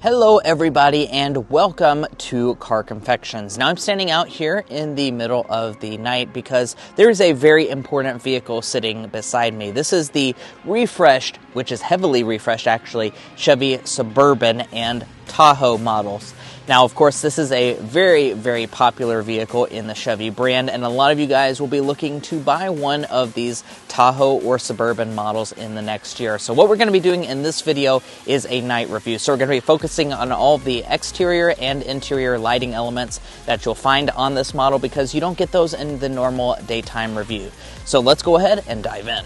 Hello everybody and welcome to Car Confections. Now I'm standing out here in the middle of the night because there is a very important vehicle sitting beside me. This is the refreshed, which is heavily refreshed actually, Chevy Suburban and Tahoe models. Now, of course, this is a very, very popular vehicle in the Chevy brand, and a lot of you guys will be looking to buy one of these Tahoe or Suburban models in the next year. So what we're going to be doing in this video is a night review. So we're going to be focusing on all of the exterior and interior lighting elements that you'll find on this model because you don't get those in the normal daytime review. So let's go ahead and dive in.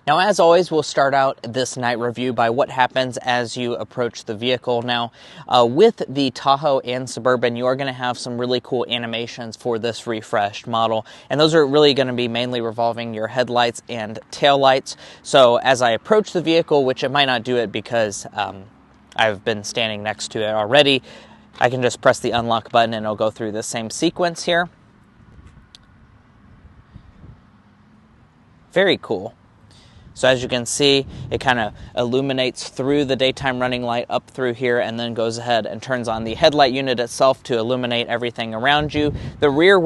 Now, as always, we'll start out this night review by what happens as you approach the vehicle. Now, with the Tahoe and Suburban, you are going to have some really cool animations for this refreshed model, and those are really going to be mainly revolving your headlights and taillights. So as I approach the vehicle, which it might not do it because I've been standing next to it already, I can just press the unlock button and it'll go through the same sequence here. Very cool. So as you can see, it kind of illuminates through the daytime running light up through here and then goes ahead and turns on the headlight unit itself to illuminate everything around you. The rear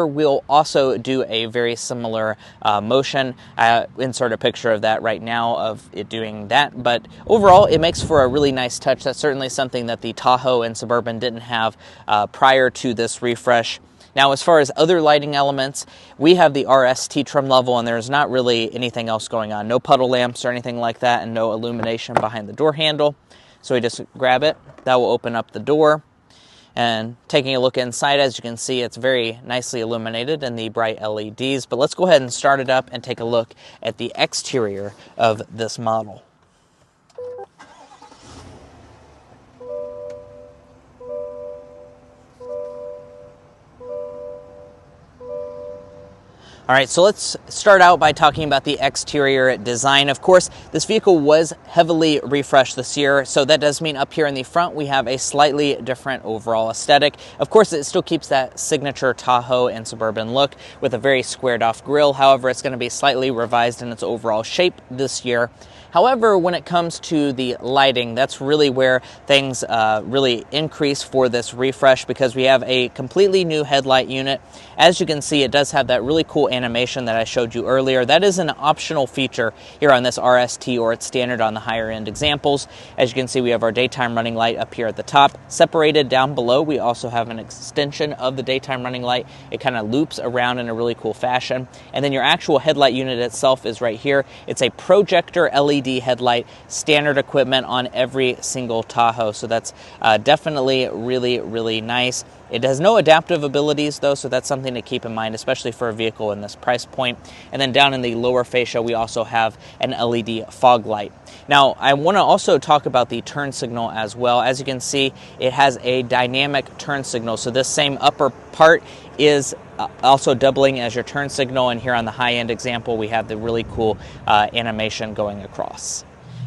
will also do a very similar motion. I insert a picture of that right now of it doing that, but overall it makes for a really nice touch. That's certainly something that the Tahoe and Suburban didn't have prior to this refresh. Now, as far as other lighting elements, we have the RST trim level, and there's not really anything else going on. No puddle lamps or anything like that, and no illumination behind the door handle. So we just grab it. That will open up the door. And taking a look inside, as you can see, it's very nicely illuminated in the bright LEDs. But let's go ahead and start it up and take a look at the exterior of this model. All right, so let's start out by talking about the exterior design. Of course, this vehicle was heavily refreshed this year, so that does mean up here in the front we have a slightly different overall aesthetic. Of course, it still keeps that signature Tahoe and Suburban look with a very squared off grille. However, it's going to be slightly revised in its overall shape this year. However, when it comes to the lighting, that's really where things really increase for this refresh because we have a completely new headlight unit. As you can see, it does have that really cool animation that I showed you earlier. That is an optional feature here on this RST, or it's standard on the higher end examples. As you can see, we have our daytime running light up here at the top. Separated down below, we also have an extension of the daytime running light. It kind of loops around in a really cool fashion. And then your actual headlight unit itself is right here. It's a projector LED headlight, standard equipment on every single Tahoe. So that's definitely really, really nice. It has no adaptive abilities though, so that's something to keep in mind, especially for a vehicle in this price point. And then down in the lower fascia, we also have an LED fog light. Now, I want to also talk about the turn signal as well. As you can see, it has a dynamic turn signal. So this same upper part is also doubling as your turn signal, and here on the high-end example, we have the really cool animation going across.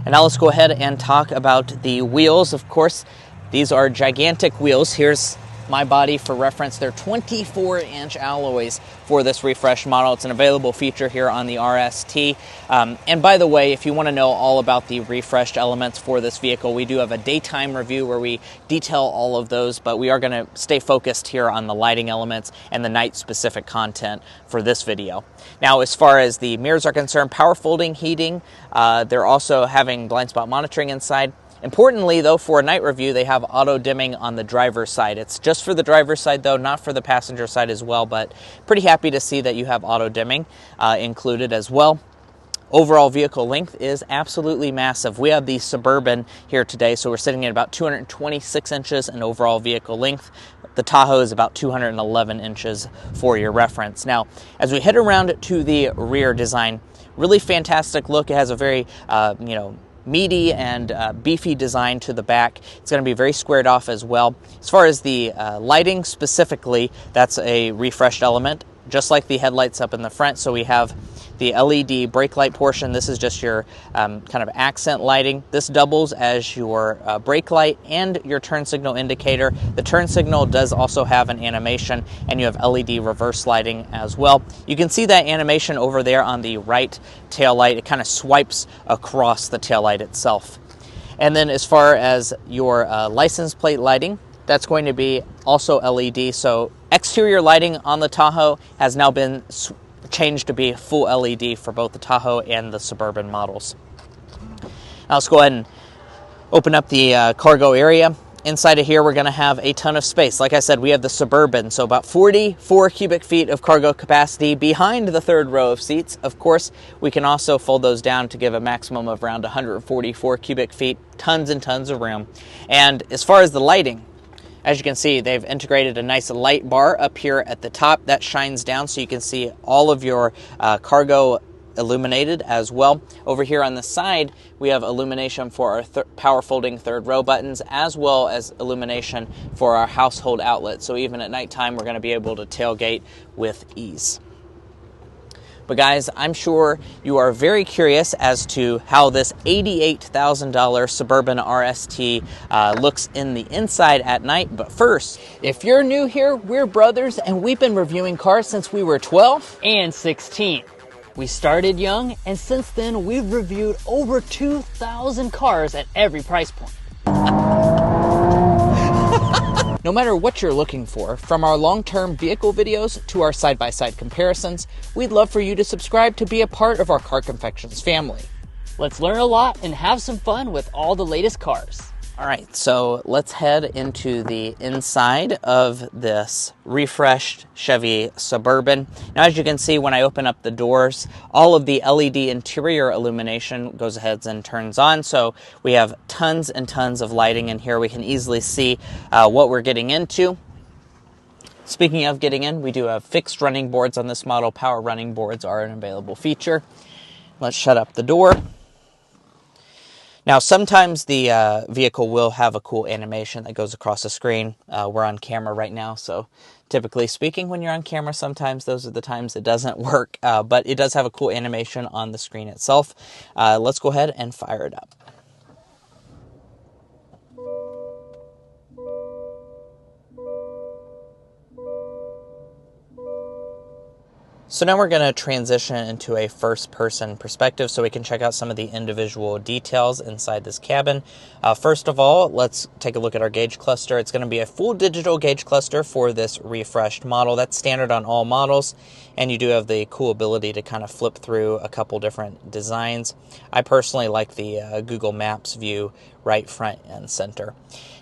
And now let's go ahead and talk about the wheels. Of course, these are gigantic wheels. Here's my body for reference. They're 24-inch alloys for this refresh model. It's an available feature here on the RST. And by the way, if you want to know all about the refreshed elements for this vehicle, we do have a daytime review where we detail all of those, but we are going to stay focused here on the lighting elements and the night-specific content for this video. Now, as far as the mirrors are concerned, power folding heating, they're also having blind spot monitoring inside. Importantly, though, for a night review, they have auto dimming on the driver's side. It's just for the driver's side, though, not for the passenger side as well, but pretty happy to see that you have auto dimming included as well. Overall vehicle length is absolutely massive. We have the Suburban here today, so we're sitting at about 226 inches in overall vehicle length. The Tahoe is about 211 inches for your reference. Now, as we head around to the rear design, really fantastic look. It has a very, meaty and beefy design to the back. It's going to be very squared off as well. As far as the lighting specifically, that's a refreshed element, just like the headlights up in the front. So we have the LED brake light portion. This is just your kind of accent lighting. This doubles as your brake light and your turn signal indicator. The turn signal does also have an animation, and you have LED reverse lighting as well. You can see that animation over there on the right tail light. It kind of swipes across the tail light itself. And then as far as your license plate lighting, that's going to be also LED. So exterior lighting on the Tahoe has now been changed to be full LED for both the Tahoe and the Suburban models. Now let's go ahead and open up the cargo area. Inside of here, we're going to have a ton of space. Like I said, we have the Suburban, so about 44 cubic feet of cargo capacity behind the third row of seats. Of course, we can also fold those down to give a maximum of around 144 cubic feet, tons and tons of room. And as far as the lighting, as you can see, they've integrated a nice light bar up here at the top that shines down so you can see all of your cargo illuminated as well. Over here on the side, we have illumination for our power folding third row buttons, as well as illumination for our household outlet. So even at nighttime, we're going to be able to tailgate with ease. But guys, I'm sure you are very curious as to how this $88,000 Suburban RST looks in the inside at night. But first, if you're new here, we're brothers and we've been reviewing cars since we were 12 and 16. We started young, and since then we've reviewed over 2,000 cars at every price point. No matter what you're looking for, from our long-term vehicle videos to our side-by-side comparisons, we'd love for you to subscribe to be a part of our Car Confections family. Let's learn a lot and have some fun with all the latest cars. All right, so let's head into the inside of this refreshed Chevy Suburban. Now, as you can see, when I open up the doors, all of the LED interior illumination goes ahead and turns on. So we have tons and tons of lighting in here. We can easily see what we're getting into. Speaking of getting in, we do have fixed running boards on this model. Power running boards are an available feature. Let's shut up the door. Now, sometimes the vehicle will have a cool animation that goes across the screen. We're on camera right now, so typically speaking, when you're on camera, sometimes those are the times it doesn't work, but it does have a cool animation on the screen itself. Let's go ahead and fire it up. So now we're going to transition into a first-person perspective so we can check out some of the individual details inside this cabin. First of all, let's take a look at our gauge cluster. It's going to be a full digital gauge cluster for this refreshed model. That's standard on all models, and you do have the cool ability to kind of flip through a couple different designs. I personally like the Google Maps view right front and center.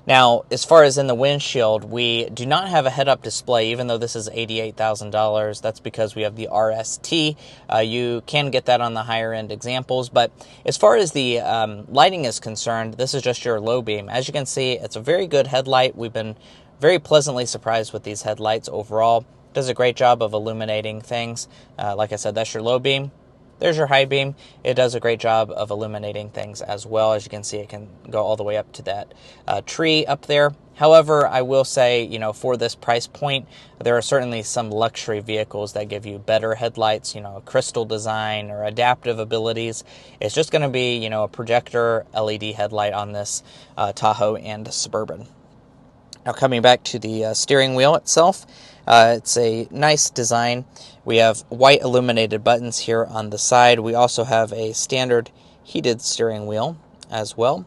Now, as far as in the windshield, we do not have a head-up display, even though this is $88,000. That's because we have the RST. You can get that on the higher-end examples, but as far as the lighting is concerned, this is just your low beam. As you can see, it's a very good headlight. We've been very pleasantly surprised with these headlights overall. It does a great job of illuminating things. Like I said, that's your low beam. There's your high beam. It does a great job of illuminating things as well. As you can see, it can go all the way up to that tree up there. However, I will say, for this price point, there are certainly some luxury vehicles that give you better headlights, crystal design or adaptive abilities. It's just going to be, a projector LED headlight on this Tahoe and Suburban. Now, coming back to the steering wheel itself, it's a nice design. We have white illuminated buttons here on the side. We also have a standard heated steering wheel as well.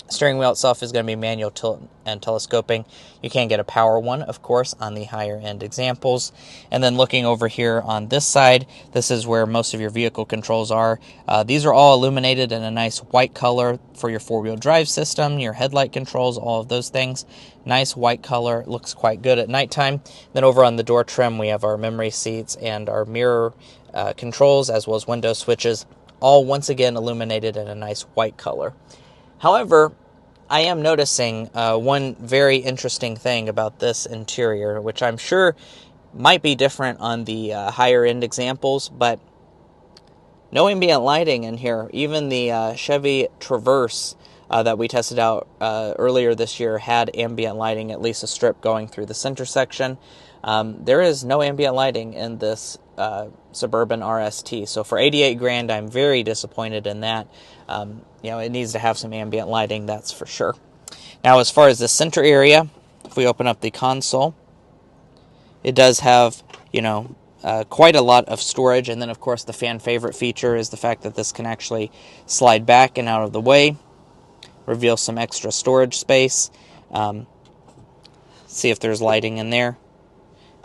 Steering wheel itself is going to be manual tilt and telescoping. You can get a power one, of course, on the higher end examples. And then looking over here on this side, this is where most of your vehicle controls are. These are all illuminated in a nice white color for your four-wheel drive system, your headlight controls, all of those things. Nice white color, looks quite good at nighttime. Then over on the door trim, we have our memory seats and our mirror controls, as well as window switches, all once again illuminated in a nice white color. However, I am noticing one very interesting thing about this interior, which I'm sure might be different on the higher-end examples, but no ambient lighting in here. Even the Chevy Traverse that we tested out earlier this year had ambient lighting, at least a strip going through the center section. There is no ambient lighting in this Suburban RST. So for 88 grand, I'm very disappointed in that. It needs to have some ambient lighting, that's for sure. Now, as far as the center area, if we open up the console, it does have, quite a lot of storage. And then, of course, the fan favorite feature is the fact that this can actually slide back and out of the way, reveal some extra storage space. See if there's lighting in there.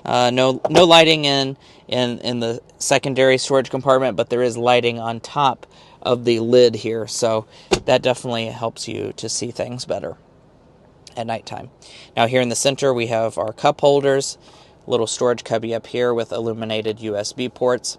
No lighting in the secondary storage compartment, but there is lighting on top of the lid here, so that definitely helps you to see things better at nighttime. Now here in the center we have our cup holders, little storage cubby up here with illuminated USB ports.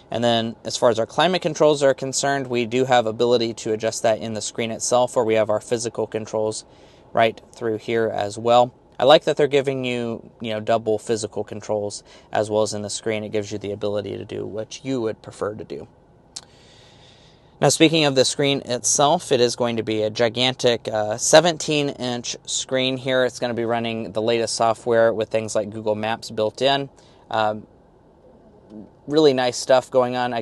And then as far as our climate controls are concerned, we do have ability to adjust that in the screen itself, or we have our physical controls right through here as well. I like that they're giving you, double physical controls as well as in the screen. It gives you the ability to do what you would prefer to do. Now, speaking of the screen itself, it is going to be a gigantic 17-inch screen here. It's going to be running the latest software with things like Google Maps built in. Really nice stuff going on. I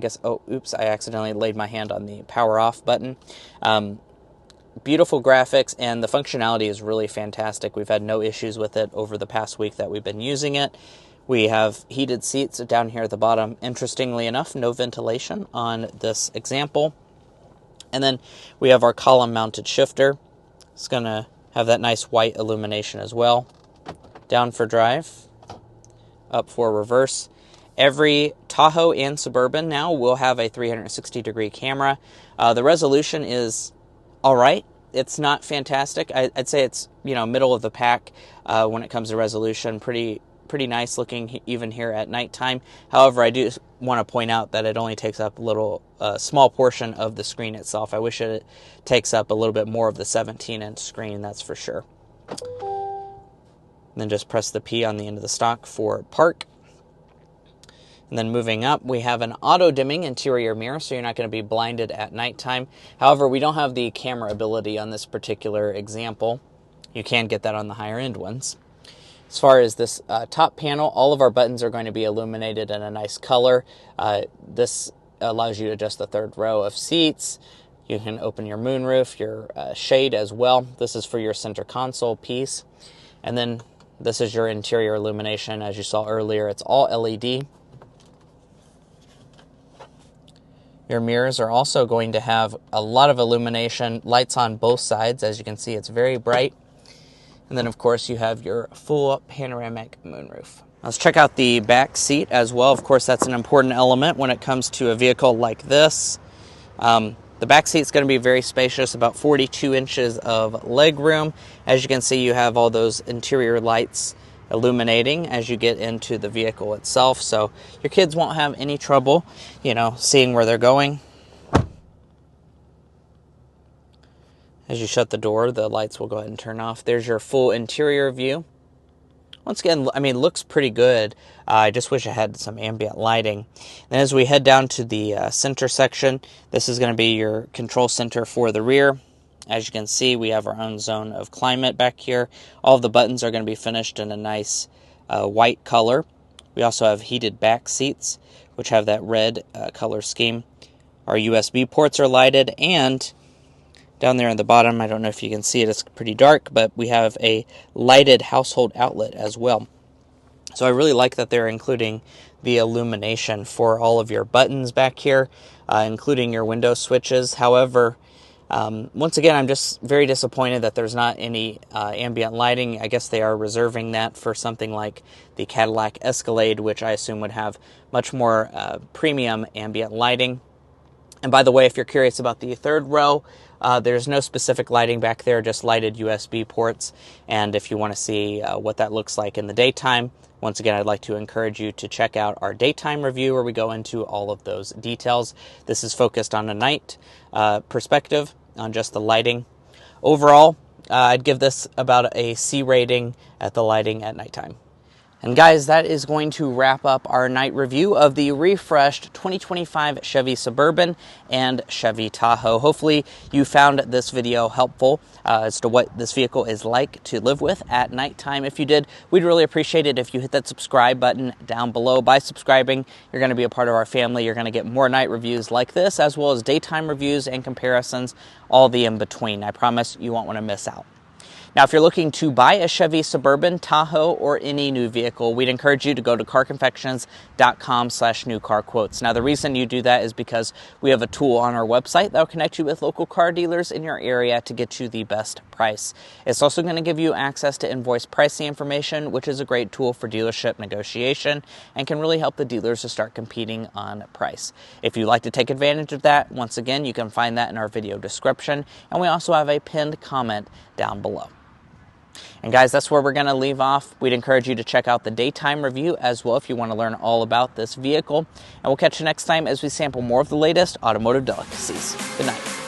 accidentally laid my hand on the power off button. Beautiful graphics, and the functionality is really fantastic. We've had no issues with it over the past week that we've been using it. We have heated seats down here at the bottom. Interestingly enough, no ventilation on this example. And then we have our column-mounted shifter. It's going to have that nice white illumination as well. Down for drive, up for reverse. Every Tahoe and Suburban now will have a 360-degree camera. The resolution is all right. It's not fantastic. I'd say it's middle of the pack when it comes to resolution. Pretty nice looking even here at nighttime. However, I do want to point out that it only takes up a small portion of the screen itself. I wish it takes up a little bit more of the 17-inch screen, that's for sure. And then just press the P on the end of the stock for park. And then moving up, we have an auto-dimming interior mirror, so you're not going to be blinded at nighttime. However, we don't have the camera ability on this particular example. You can get that on the higher-end ones. As far as this top panel, all of our buttons are going to be illuminated in a nice color. This allows you to adjust the third row of seats. You can open your moonroof, your shade as well. This is for your center console piece. And then this is your interior illumination. As you saw earlier, it's all LED. Your mirrors are also going to have a lot of illumination, lights on both sides. As you can see, it's very bright. And then, of course, you have your full panoramic moonroof. Let's check out the back seat as well. Of course, that's an important element when it comes to a vehicle like this. The back seat's going to be very spacious, about 42 inches of leg room. As you can see, you have all those interior lights illuminating as you get into the vehicle itself, so your kids won't have any trouble, seeing where they're going. As you shut the door, the lights will go ahead and turn off. There's your full interior view. Once again, looks pretty good. I just wish I had some ambient lighting. And as we head down to the center section, this is going to be your control center for the rear. As you can see, we have our own zone of climate back here. All of the buttons are going to be finished in a nice white color. We also have heated back seats, which have that red color scheme. Our USB ports are lighted, and down there on the bottom, I don't know if you can see it, it's pretty dark, but we have a lighted household outlet as well. So I really like that they're including the illumination for all of your buttons back here, including your window switches. However, once again, I'm just very disappointed that there's not any ambient lighting. I guess they are reserving that for something like the Cadillac Escalade, which I assume would have much more premium ambient lighting. And by the way, if you're curious about the third row, there's no specific lighting back there, just lighted USB ports. And if you want to see what that looks like in the daytime, once again, I'd like to encourage you to check out our daytime review where we go into all of those details. This is focused on a night perspective, on just the lighting. Overall, I'd give this about a C rating at the lighting at nighttime. And guys, that is going to wrap up our night review of the refreshed 2025 Chevy Suburban and Chevy Tahoe. Hopefully you found this video helpful as to what this vehicle is like to live with at nighttime. If you did, we'd really appreciate it if you hit that subscribe button down below. By subscribing, you're going to be a part of our family. You're going to get more night reviews like this, as well as daytime reviews and comparisons, all the in between. I promise you won't want to miss out. Now, if you're looking to buy a Chevy Suburban, Tahoe, or any new vehicle, we'd encourage you to go to carconfections.com/new car quotes. Now, the reason you do that is because we have a tool on our website that will connect you with local car dealers in your area to get you the best price. It's also going to give you access to invoice pricing information, which is a great tool for dealership negotiation and can really help the dealers to start competing on price. If you'd like to take advantage of that, once again, you can find that in our video description, and we also have a pinned comment down below. And guys, that's where we're going to leave off. We'd encourage you to check out the daytime review as well if you want to learn all about this vehicle. And we'll catch you next time as we sample more of the latest automotive delicacies. Good night.